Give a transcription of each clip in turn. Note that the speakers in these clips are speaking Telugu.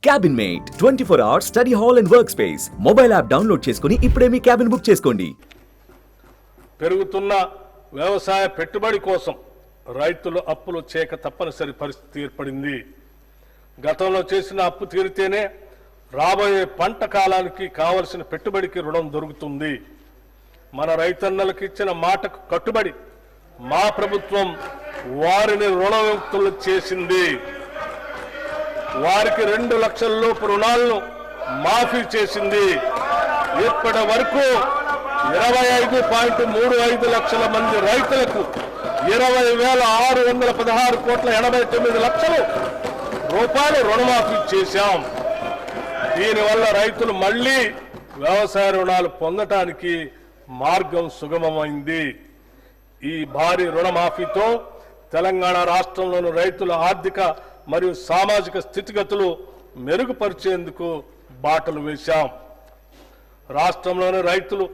Cabin mate 24 hours study hall and work space mobile app download చేసుకుని ఇప్పుడే మీ క్యాబిన్ బుక్ చేసుకోండి. పెరుగుతున్న వ్యవసాయ పెట్టుబడి కోసం రైతులు అప్పులు చేయక తప్పనిసరి పరిస్థితి ఏర్పడింది. గతంలో చేసిన అప్పు తీరితేనే రాబోయే పంట కాలానికి కావలసిన పెట్టుబడికి రుణం దొరుకుతుంది. మన రైతన్నలకు ఇచ్చిన మాటకు కట్టుబడి మా ప్రభుత్వం వారిని రుణముక్తులు చేసింది. వారికి 2 లక్షల లోపు రుణాలను మాఫీ చేసింది. ఇప్పటి వరకు 25.35 లక్షల మంది రైతులకు 20,616 కోట్ల 89 లక్షల రూపాయలు రుణమాఫీ చేశాం. దీనివల్ల రైతులు మళ్లీ వ్యవసాయ రుణాలు పొందటానికి మార్గం సుగమమైంది. ఈ భారీ రుణమాఫీతో తెలంగాణ రాష్ట్రంలోని రైతుల ఆర్థిక మరియు సామాజిక స్థితిగతులు మెరుగుపరిచేందుకు బాటలు వేశాం. రాష్ట్రంలోని రైతులు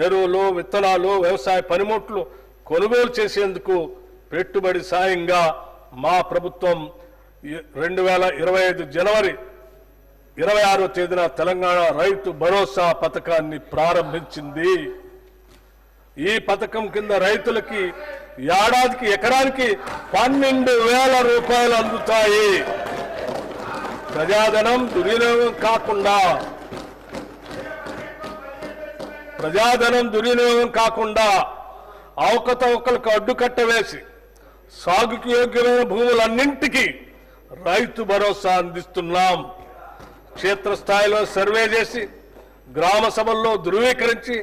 ఎరువులు, విత్తనాలు, వ్యవసాయ పనిముట్లు కొనుగోలు చేసేందుకు పెట్టుబడి సాయంగా మా ప్రభుత్వం 2025 జనవరి 26వ తేదీన తెలంగాణ రైతు భరోసా పథకాన్ని ప్రారంభించింది. ఈ పథకం కింద రైతులకి ఏడాదికి ఎకరానికి 12,000 రూపాయలు అందుతాయి. ప్రజాధనం దుర్వినియోగం కాకుండా అవకతవకలకు అడ్డుకట్ట వేసి సాగుకు యోగ్యమైన భూములన్నింటికీ రైతు భరోసా అందిస్తున్నాం. క్షేత్రస్థాయిలో సర్వే చేసి గ్రామ సభల్లో ధృవీకరించి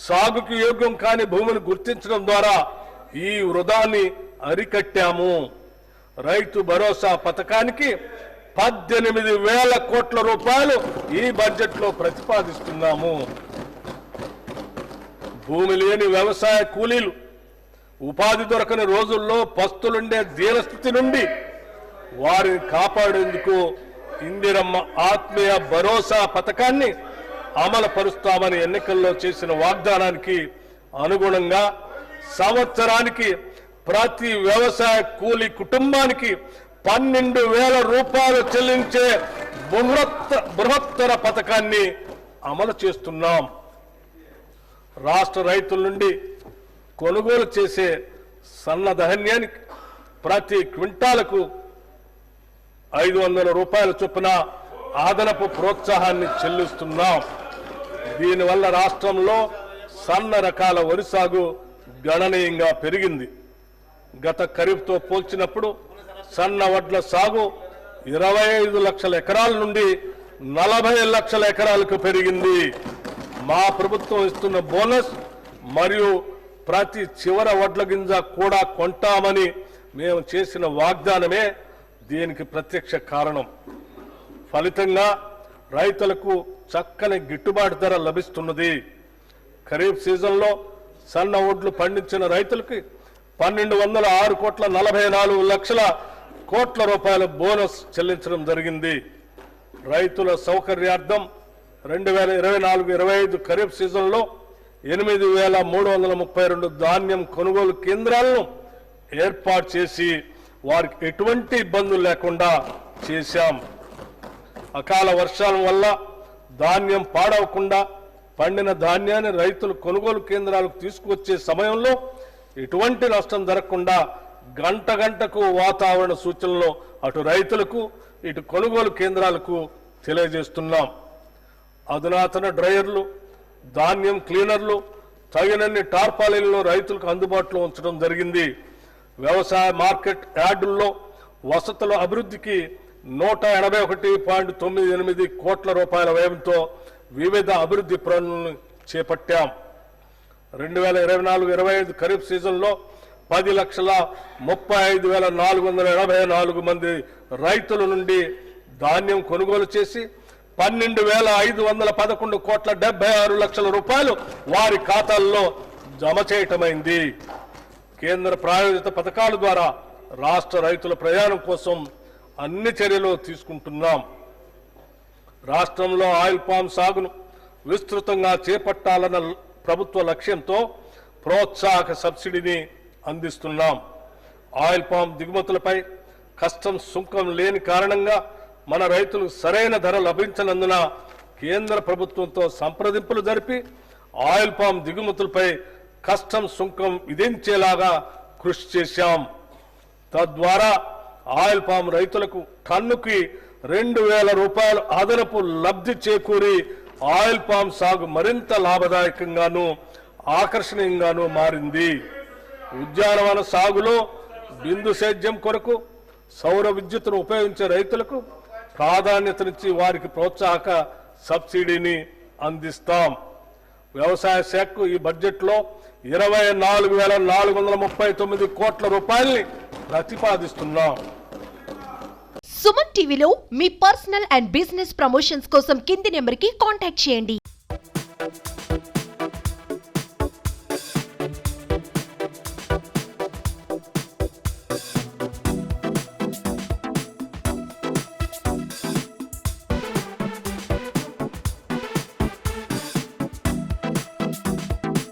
సాగుకు యోగ్యం కాని భూమిని గుర్తించడం ద్వారా ఈ వృధాన్ని అరికట్టాము. రైతు భరోసా పథకానికి 18,000 కోట్ల రూపాయలు ఈ బడ్జెట్లో ప్రతిపాదిస్తున్నాము. భూమి లేని వ్యవసాయ కూలీలు ఉపాధి దొరకని రోజుల్లో పస్తులుండే దీనస్థితి నుండి వారిని కాపాడేందుకు ఇందిరమ్మ ఆత్మీయ భరోసా పథకాన్ని అమలు పరుస్తామని ఎన్నికల్లో చేసిన వాగ్దానానికి అనుగుణంగా సంవత్సరానికి ప్రతి వ్యవసాయ కూలీ కుటుంబానికి 12,000 రూపాయలు చెల్లించే బృహత్తర పథకాన్ని అమలు చేస్తున్నాం. రాష్ట్ర రైతుల నుండి కొనుగోలు చేసే సన్న ధాన్యానికి ప్రతి క్వింటాలకు 500 రూపాయల చొప్పున అదనపు ప్రోత్సాహాన్ని చెల్లిస్తున్నాం. దీనివల్ల రాష్ట్రంలో సన్న రకాల వరి సాగు గణనీయంగా పెరిగింది. గత ఖరీఫ్తో పోల్చినప్పుడు సన్న వడ్ల సాగు 25 లక్షల ఎకరాల నుండి 40 లక్షల ఎకరాలకు పెరిగింది. మా ప్రభుత్వం ఇస్తున్న బోనస్ మరియు ప్రతి చివర వడ్ల గింజ కూడా కొంటామని మేము చేసిన వాగ్దానమే దీనికి ప్రత్యక్ష కారణం. ఫలితంగా రైతులకు చక్కని గిట్టుబాటు ధర లభిస్తున్నది. ఖరీఫ్ సీజన్లో సన్న వడ్లు పండించిన రైతులకి 1,206 కోట్ల 44 లక్షల కోట్ల రూపాయల బోనస్ చెల్లించడం జరిగింది. రైతుల సౌకర్యార్థం 2024-25 ఖరీఫ్ సీజన్లో 8,332 ధాన్యం కొనుగోలు కేంద్రాలను ఏర్పాటు చేసి వారికి ఎటువంటి ఇబ్బందులు లేకుండా చేశాం. అకాల వర్షాల వల్ల ధాన్యం పాడవకుండా పండిన ధాన్యాన్ని రైతులు కొనుగోలు కేంద్రాలకు తీసుకువచ్చే సమయంలో ఎటువంటి నష్టం జరగకుండా గంటకు వాతావరణ సూచనలు అటు రైతులకు ఇటు కొనుగోలు కేంద్రాలకు తెలియజేస్తున్నాం. అధునాతన డ్రైయర్లు, ధాన్యం క్లీనర్లు, తగినన్ని టార్పాలిన్లను రైతులకు అందుబాటులో ఉంచడం జరిగింది. వ్యవసాయ మార్కెట్ యార్డుల్లో వసతుల అభివృద్ధికి 181.98 కోట్ల రూపాయల వ్యయంతో వివిధ అభివృద్ధి పనులను చేపట్టాం. 2024-25 ఖరీఫ్ సీజన్లో 10,35,484 మంది రైతుల నుండి ధాన్యం కొనుగోలు చేసి 12,511 కోట్ల 76 లక్షల రూపాయలు వారి ఖాతాల్లో జమ చేయటమైంది. కేంద్ర ప్రాయోజిత పథకాల ద్వారా రాష్ట్ర రైతుల ప్రయాణం కోసం అన్ని చర్యలు తీసుకుంటున్నాం. రాష్ట్రంలో ఆయిల్ పామ్ సాగును విస్తృతంగా చేపట్టాలన్న ప్రభుత్వ లక్ష్యంతో ప్రోత్సాహక సబ్సిడీని అందిస్తున్నాం. ఆయిల్ పామ్ దిగుమతులపై కస్టమ్స్ సుంకం లేని కారణంగా మన రైతులకు సరైన ధర లభించనందున కేంద్ర ప్రభుత్వంతో సంప్రదింపులు జరిపి ఆయిల్ పామ్ దిగుమతులపై కస్టమ్స్ సుంకం విధించేలాగా కృషి చేశాం. తద్వారా ఆయిల్ పామ్ రైతులకు టన్నుకి 2,000 రూపాయలు అదనపు లబ్ధి చేకూరి ఆయిల్ పామ్ సాగు మరింత లాభదాయకంగాను ఆకర్షణీయంగాను మారింది. ఉద్యానవన సాగులో బిందు సేద్యం కొరకు సౌర విద్యుత్తును ఉపయోగించే రైతులకు ప్రాధాన్యతనిచ్చి వారికి ప్రోత్సాహక సబ్సిడీని అందిస్తాం. వ్యవసాయ శాఖకు ఈ బడ్జెట్లో 24,439 కోట్ల రూపాయల్ని ప్రతిపాదిస్తున్నాం. సుమన్ టీవీలో మీ పర్సనల్ అండ్ బిజినెస్ ప్రమోషన్స్ కోసం కింది నెంబర్కి కాంటాక్ట్ చేయండి.